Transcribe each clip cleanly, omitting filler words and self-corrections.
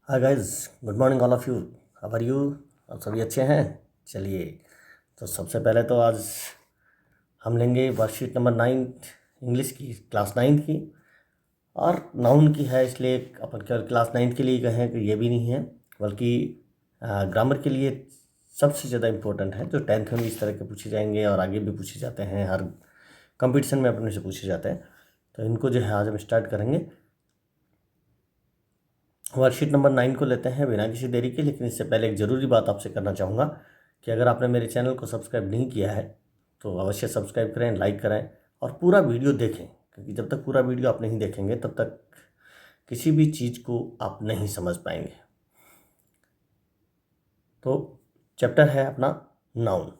Hi guys, good morning all of you. How are you? आप सभी अच्छे हैं? चलिए, तो सबसे पहले तो आज हम लेंगे वर्कशीट नंबर 9 इंग्लिश की, क्लास 9 की। और नाउन की है, इसलिए अपन केवल क्लास 9 के लिए कहें कि ये भी नहीं है, बल्कि ग्रामर के लिए सबसे ज़्यादा इम्पोर्टेंट है, जो 10th में भी इस तरह के पूछे जाएंगे और आगे भी पूछे जाते हैं, हर कंपटीशन में अपने से पूछे जाते हैं। तो इनको जो है आज हम स्टार्ट करेंगे। वर्कशीट नंबर 9 को लेते हैं बिना किसी देरी के। लेकिन इससे पहले एक ज़रूरी बात आपसे करना चाहूँगा कि अगर आपने मेरे चैनल को सब्सक्राइब नहीं किया है तो अवश्य सब्सक्राइब करें, लाइक करें और पूरा वीडियो देखें, क्योंकि जब तक पूरा वीडियो आप नहीं देखेंगे तब तक किसी भी चीज़ को आप नहीं समझ पाएंगे। तो चैप्टर है अपना नाउन।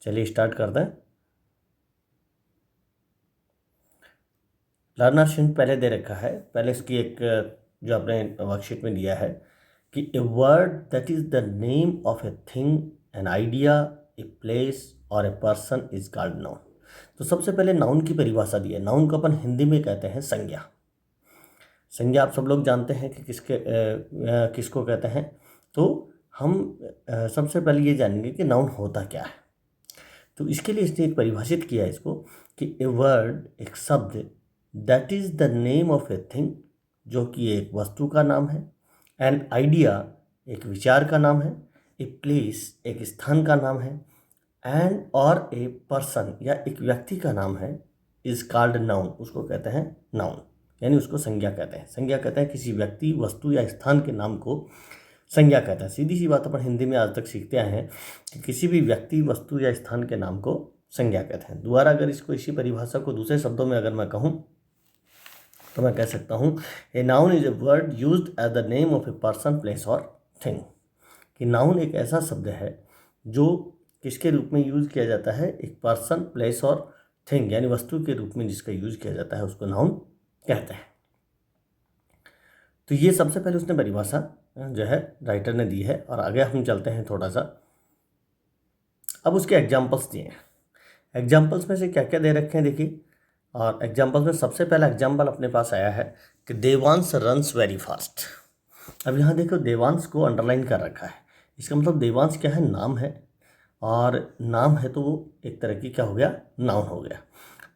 चलिए स्टार्ट करते हैं। लर्नर शिफ्ट पहले दे रखा है, पहले इसकी एक जो आपने वर्कशीट में दिया है कि a word that is the name of a thing, an idea, a place और a person is called noun. तो सबसे पहले नाउन की परिभाषा दी है। नाउन को अपन हिंदी में कहते हैं संज्ञा। संज्ञा आप सब लोग जानते हैं कि किसको कहते हैं। तो हम सबसे पहले ये जानेंगे कि नाउन होता क्या है। तो इसके लिए इसने एक परिभाषित किया है इसको कि ए वर्ड, एक शब्द, that is the name of a thing, जो कि एक वस्तु का नाम है, एन आइडिया, एक विचार का नाम है, ए प्लेस, एक स्थान का नाम है, एंड और ए पर्सन या एक व्यक्ति का नाम है, इज कॉल्ड नाउन, उसको कहते हैं नाउन, यानी उसको संज्ञा कहते हैं। संज्ञा कहते हैं किसी व्यक्ति, वस्तु या स्थान के नाम को संज्ञा कहते हैं। सीधी सी बात अपन हिंदी में आज तक सीखते आए हैं कि किसी भी व्यक्ति, वस्तु या स्थान के नाम को संज्ञा कहते हैं। दोबारा अगर इसको, इसी परिभाषा को दूसरे शब्दों में अगर मैं कहूँ तो मैं कह सकता हूँ a noun is a word used as the name of a person, place और थिंग। कि नाउन एक ऐसा शब्द है जो किसके रूप में यूज किया जाता है? एक पर्सन, प्लेस और थिंग, यानी वस्तु के रूप में जिसका यूज किया जाता है उसको नाउन कहते हैं। तो ये सबसे पहले उसने परिभाषा जो है राइटर ने दी है। और आगे हम चलते हैं थोड़ा सा। अब उसके एग्जाम्पल्स दिए हैं। एग्जाम्पल्स में से क्या क्या दे रखे हैं देखिए। और एग्जाम्पल्स में सबसे पहला एग्जाम्पल अपने पास आया है कि देवांश रन्स वेरी फास्ट। अब यहाँ देखो, देवांश को अंडरलाइन कर रखा है। इसका मतलब देवांश क्या है? नाम है। और नाम है तो वो एक तरह की क्या हो गया? नाउन हो गया।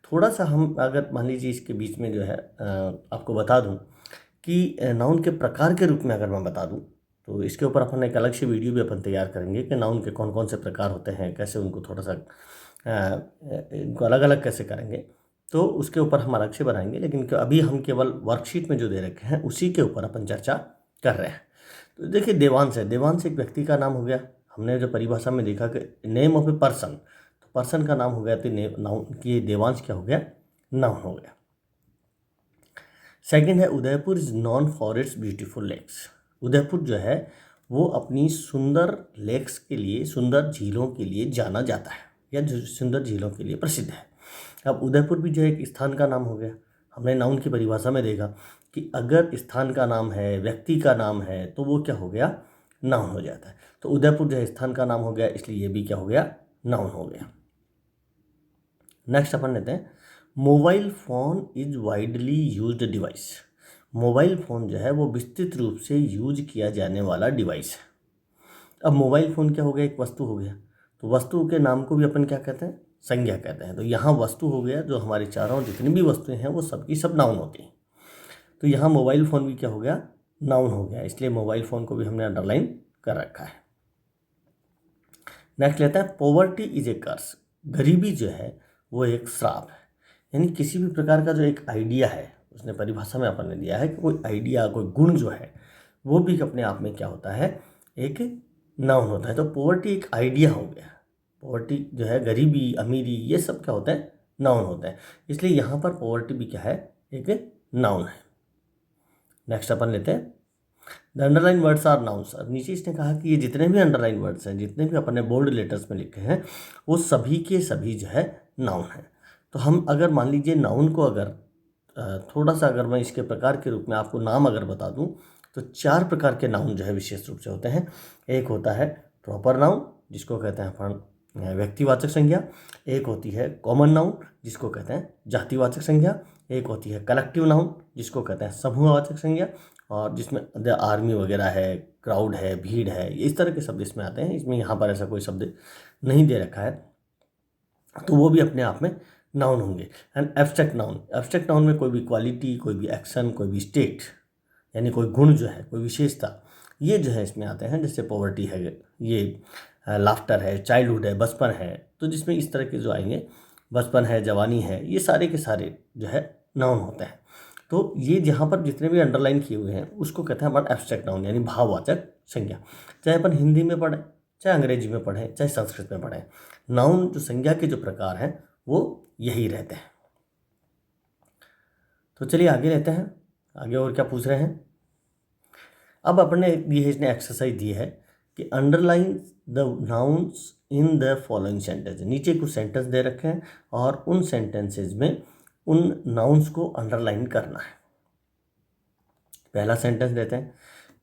थोड़ा सा हम अगर मान लीजिए इसके बीच में जो है आपको बता दूं कि नाउन के प्रकार के रूप में अगर मैं बता दूं तो इसके ऊपर अपन एक अलग से वीडियो भी अपन तैयार करेंगे कि नाउन के कौन कौन से प्रकार होते हैं, कैसे उनको थोड़ा सा इनको अलग अलग कैसे करेंगे, तो उसके ऊपर हम अलग से बनाएंगे। लेकिन अभी हम केवल वर्कशीट में जो दे रखे हैं उसी के ऊपर अपन चर्चा कर रहे हैं। तो देखिए, देवांश है। देवांश एक व्यक्ति का नाम हो गया। हमने जो परिभाषा में देखा कि नेम ऑफ ए पर्सन, तो पर्सन का नाम हो गया, तो नाउन की देवांश क्या हो गया? नाउन हो गया। सेकंड है Udaipur is known for its beautiful lakes. Udaipur जो है वो अपनी सुंदर लेक्स के लिए, सुंदर झीलों के लिए जाना जाता है, या जो सुंदर झीलों के लिए प्रसिद्ध है। अब उदयपुर भी जो है एक स्थान का नाम हो गया। हमने नाउन की परिभाषा में देखा कि अगर स्थान का नाम है, व्यक्ति का नाम है, तो वो क्या हो गया? नाउन हो जाता है। तो उदयपुर जो है स्थान का नाम हो गया, इसलिए ये भी क्या हो गया? नाउन हो गया। नेक्स्ट अपन लेते हैं, mobile phone is widely used device. Mobile phone जो है वो विस्तृत रूप से यूज किया जाने वाला डिवाइस है। अब मोबाइल फ़ोन क्या हो गया? एक वस्तु हो गया। तो वस्तु के नाम को भी अपन क्या कहते हैं? संज्ञा कहते हैं। तो यहाँ वस्तु हो गया, जो हमारे चारों जितनी भी वस्तुएं हैं वो सब की सब नाउन होती हैं। तो यहाँ मोबाइल फ़ोन भी क्या हो गया? नाउन हो गया। इसलिए मोबाइल फ़ोन को भी हमने अंडरलाइन कर रखा है। नेक्स्ट लेते हैं, पॉवर्टी इज ए कर्स। गरीबी जो है वो एक श्राप है। यानी किसी भी प्रकार का जो एक आइडिया है, उसने परिभाषा में अपन ने दिया है कि कोई आइडिया, कोई गुण जो है वो भी अपने आप में क्या होता है? एक नाउन होता है। तो पॉवर्टी एक आइडिया हो गया। पॉवर्टी जो है, गरीबी, अमीरी, ये सब क्या होता है? नाउन होता है। इसलिए यहाँ पर पॉवर्टी भी क्या है? एक नाउन है। नेक्स्ट अपन लेते हैं, the underline words are nouns. अब नीचे इसने कहा कि ये जितने भी अंडरलाइन वर्ड्स हैं, जितने भी अपने बोल्ड लेटर्स में लिखे हैं, वो सभी के सभी जो है नाउन है। तो हम अगर मान लीजिए नाउन को अगर थोड़ा सा अगर मैं इसके प्रकार के रूप में आपको नाम अगर बता दूं तो 4 प्रकार के नाउन जो है विशेष रूप से होते हैं। एक होता है प्रॉपर नाउन, जिसको कहते हैं अपन व्यक्तिवाचक संज्ञा। एक होती है कॉमन नाउन, जिसको कहते हैं जातिवाचक संज्ञा। एक होती है कलेक्टिव नाउन जिसको कहते हैं समूहवाचक संज्ञा, और जिसमें आर्मी वगैरह है, क्राउड है, भीड़ है, इस तरह के शब्द इसमें आते हैं। इसमें यहाँ पर ऐसा कोई शब्द नहीं दे रखा है, तो वो भी अपने आप में नाउन होंगे। And abstract noun, abstract noun में कोई भी क्वालिटी, कोई भी एक्शन, कोई भी स्टेट, यानी कोई गुण जो है, कोई विशेषता, ये जो है इसमें आते हैं। जैसे पॉवर्टी है, ये लाफ्टर है, चाइल्डहुड है, बचपन है, तो जिसमें इस तरह के जो आएंगे, बचपन है, जवानी है, ये सारे के सारे जो है नाउन होते हैं। तो ये जहाँ पर जितने भी अंडरलाइन किए हुए हैं उसको कहते हैं हमारा एब्स्ट्रैक्ट नाउन, यानी भाववाचक संज्ञा। चाहे अपन हिंदी में पढ़ें, चाहे अंग्रेजी में पढ़ें, चाहे संस्कृत में पढ़ें, नाउन जो संज्ञा के जो प्रकार हैं वो यही रहते हैं। तो चलिए आगे लेते हैं, आगे और क्या पूछ रहे हैं। अब अपने ये इसने एक्सरसाइज दी है कि underline the nouns in the following sentence. नीचे कुछ सेंटेंस दे रखे हैं और उन सेंटेंसेज में उन नाउन्स को अंडरलाइन करना है। पहला सेंटेंस देते हैं,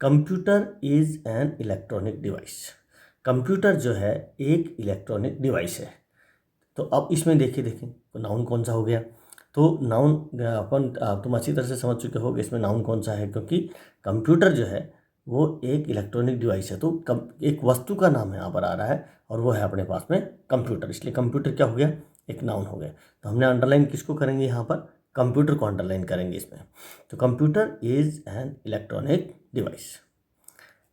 computer is an electronic device. Computer जो है एक इलेक्ट्रॉनिक डिवाइस है। तो अब इसमें देखिए तो नाउन कौन सा हो गया। तो नाउन अपन तुम अच्छी तरह से समझ चुके हो कि इसमें नाउन कौन सा है, क्योंकि कंप्यूटर जो है वो एक इलेक्ट्रॉनिक डिवाइस है। तो एक वस्तु का नाम यहाँ पर आ रहा है और वो है अपने पास में कंप्यूटर, इसलिए कंप्यूटर क्या हो गया, एक नाउन हो गया। तो हमने अंडरलाइन किसको करेंगे यहाँ पर, कंप्यूटर को अंडरलाइन करेंगे इसमें। तो computer is an electronic device.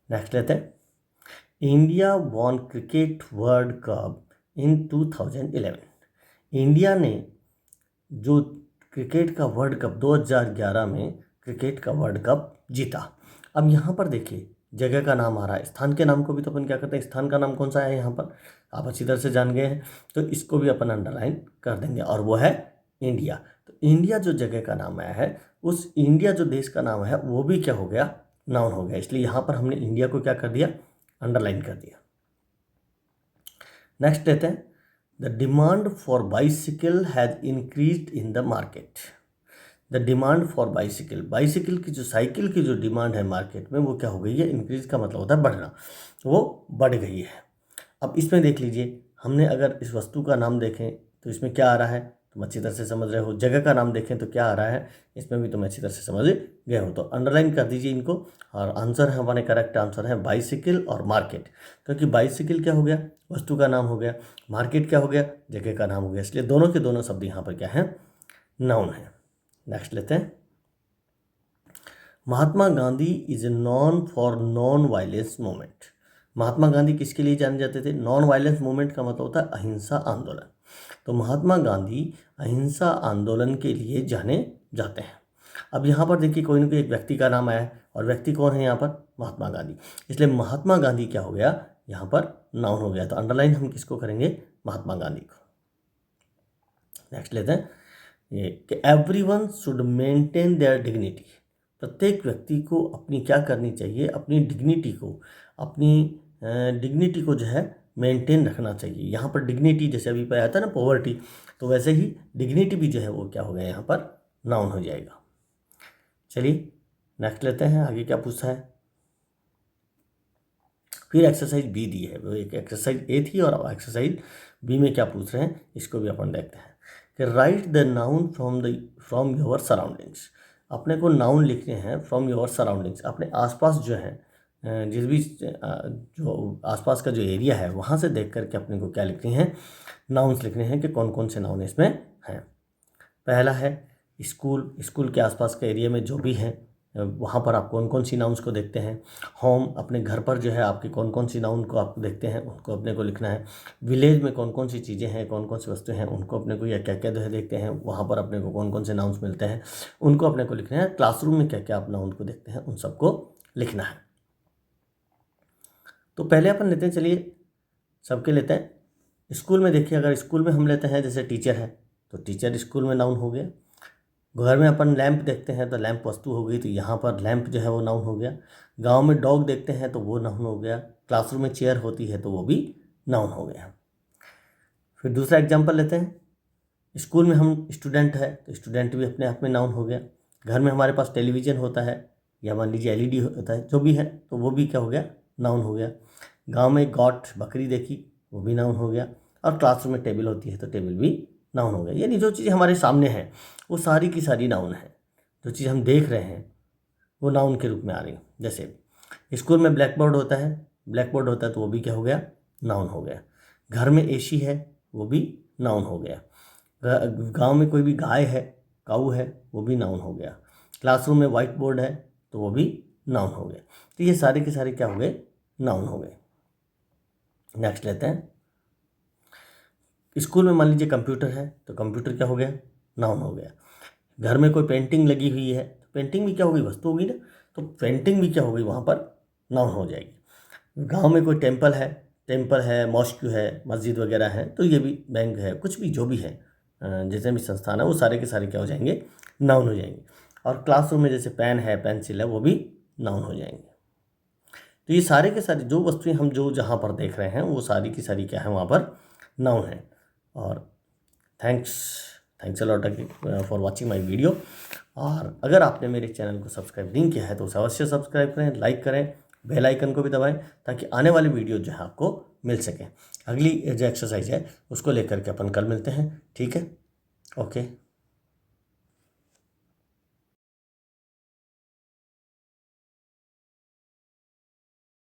Next लेते हैं, India won cricket world cup in 2011। India ने जो क्रिकेट का वर्ल्ड कप 2011 में क्रिकेट का वर्ल्ड कप जीता। अब यहाँ पर देखिए जगह का नाम आ रहा है, स्थान के नाम को भी तो अपन क्या करते हैं, स्थान का नाम कौन सा है यहाँ पर आप अच्छी तरह से जान गए हैं, तो इसको भी अपन अंडरलाइन कर देंगे और वो है इंडिया। तो इंडिया जो जगह का नाम आया है, उस इंडिया जो देश का नाम है वो भी क्या हो गया, नाउन हो गया। इसलिए यहाँ पर हमने इंडिया को क्या कर दिया, अंडरलाइन कर दिया। नेक्स्ट लेते हैं, the demand for bicycle has increased in the market. The demand for bicycle, bicycle की जो साइकिल की जो डिमांड है मार्केट में वो क्या हो गई है, इंक्रीज का मतलब होता है बढ़ना, वो बढ़ गई है। अब इसमें देख लीजिए, हमने अगर इस वस्तु का नाम देखें तो इसमें क्या आ रहा है, तुम अच्छी तरह से समझ रहे हो। जगह का नाम देखें तो क्या आ रहा है, इसमें भी तुम अच्छी तरह से समझ गए हो। तो अंडरलाइन कर दीजिए इनको, और आंसर है हमारे करेक्ट आंसर है बाइसिकल और मार्केट, क्योंकि बाइसिकल क्या हो गया, वस्तु का नाम हो गया, मार्केट क्या हो गया, जगह का नाम हो गया, इसलिए दोनों के दोनों शब्द यहाँ पर क्या है, नाउन है। नेक्स्ट लेते हैं, Mahatma Gandhi is known for non violence movement. Mahatma Gandhi किसके लिए जाने जाते थे, नॉन वायलेंस मूवमेंट का मतलब होता है अहिंसा आंदोलन। तो महात्मा गांधी अहिंसा आंदोलन के लिए जाने जाते हैं। अब यहाँ पर देखिए कोई ना कोई एक व्यक्ति का नाम आया है, और व्यक्ति कौन है यहाँ पर, महात्मा गांधी, इसलिए महात्मा गांधी क्या हो गया, यहाँ पर नाउन हो गया। तो अंडरलाइन हम किसको करेंगे, महात्मा गांधी को। नेक्स्ट लेते हैं ये कि everyone should maintain their dignity. प्रत्येक व्यक्ति को अपनी क्या करनी चाहिए, अपनी डिग्निटी को, अपनी डिग्निटी को जो है मेंटेन रखना चाहिए। यहाँ पर डिग्निटी जैसे अभी पे आया था ना पॉवर्टी, तो वैसे ही डिग्निटी भी जो है वो क्या हो गया, यहाँ पर नाउन हो जाएगा। चलिए नेक्स्ट लेते हैं, आगे क्या पूछा है। फिर एक्सरसाइज बी दी है, वो एक एक्सरसाइज ए थी और एक्सरसाइज बी में क्या पूछ रहे हैं इसको भी अपन देखते हैं कि right the noun from your surroundings. अपने को नाउन लिखने हैं फ्रॉम योर सराउंडिंग्स, अपने आसपास जो है जिस भी जो आसपास का जो एरिया है वहाँ से देख करके अपने को क्या लिखनी है, नाउन्स लिखने हैं कि कौन कौन से नाउन इसमें हैं। पहला है स्कूल, स्कूल के आसपास के एरिया में जो भी हैं वहाँ पर आप कौन कौन सी नाउन्स को देखते हैं। होम, अपने घर पर जो है आपकी कौन कौन सी नाउन को आप देखते हैं उनको अपने को लिखना है। विलेज में कौन कौन सी चीज़ें हैं, कौन कौन सी वस्तुएं हैं उनको अपने को या क्या क्या जो है देखते हैं, वहाँ पर अपने को कौन कौन से नाउन्स मिलते हैं उनको अपने को लिखना है। क्लासरूम में क्या क्या आप नाउन को देखते हैं उन सबको लिखना है। तो पहले अपन लेते हैं, चलिए सबके लेते हैं। स्कूल में देखिए, अगर स्कूल में हम लेते हैं जैसे टीचर है तो टीचर स्कूल में नाउन हो गया। घर में अपन लैंप देखते हैं तो लैंप वस्तु हो गई, तो यहाँ पर लैंप जो है वो नाउन हो गया। गांव में डॉग देखते हैं तो वो नाउन हो गया। क्लासरूम में चेयर होती है तो वो भी नाउन हो गया। फिर दूसरा एग्जांपल लेते हैं, स्कूल में हम स्टूडेंट है तो स्टूडेंट भी अपने आप में नाउन हो गया। घर में हमारे पास टेलीविज़न होता है या मान लीजिए एलईडी होता है, जो भी है तो वो भी क्या हो गया, नाउन हो गया। गाँव में गॉट, बकरी देखी, वो भी नाउन हो गया। और क्लासरूम में टेबल होती है तो टेबल भी नाउन हो गया। यानी जो चीज़ हमारे सामने है वो सारी की सारी नाउन है। जो चीज़ हम देख रहे हैं वो नाउन के रूप में आ रही है। जैसे स्कूल में ब्लैक बोर्ड होता है, ब्लैक बोर्ड होता है तो वो भी क्या हो गया, नाउन हो गया। घर में एसी है, वो भी नाउन हो गया। गांव में कोई भी गाय है, काऊ है, वो भी नाउन हो गया। क्लासरूम में वाइट बोर्ड है तो वो भी नाउन हो गया। तो ये सारे के सारे क्या हो गए, नाउन हो गए। नेक्स्ट लेते हैं, स्कूल में मान लीजिए कंप्यूटर है तो कंप्यूटर क्या हो गया, नाउन हो गया। घर में कोई पेंटिंग लगी हुई है तो पेंटिंग भी क्या होगी, वस्तु होगी ना, तो पेंटिंग भी क्या होगी वहाँ पर, नाउन हो जाएगी। गांव में कोई टेम्पल है, मॉस्क्यू है, मस्जिद वगैरह है, तो ये भी बैंक है, कुछ भी जो भी है, जितने भी संस्थान है वो सारे के सारे क्या हो जाएंगे, नाउन हो जाएंगे। और क्लासरूम में जैसे पेन है, पेंसिल है, वो भी नाउन हो जाएंगे। तो ये सारे के सारे जो वस्तुएं हम जो जहाँ पर देख रहे हैं वो सारी की सारी क्या है, वहाँ पर नाउन है। और thanks a lot for watching my video. और अगर आपने मेरे चैनल को सब्सक्राइब नहीं किया है तो उसे अवश्य सब्सक्राइब करें, लाइक करें, बेल आइकन को भी दबाएं ताकि आने वाली वीडियो जो है आपको मिल सके। अगली जो एक्सरसाइज है उसको लेकर के अपन कल मिलते हैं, ठीक है, ओके।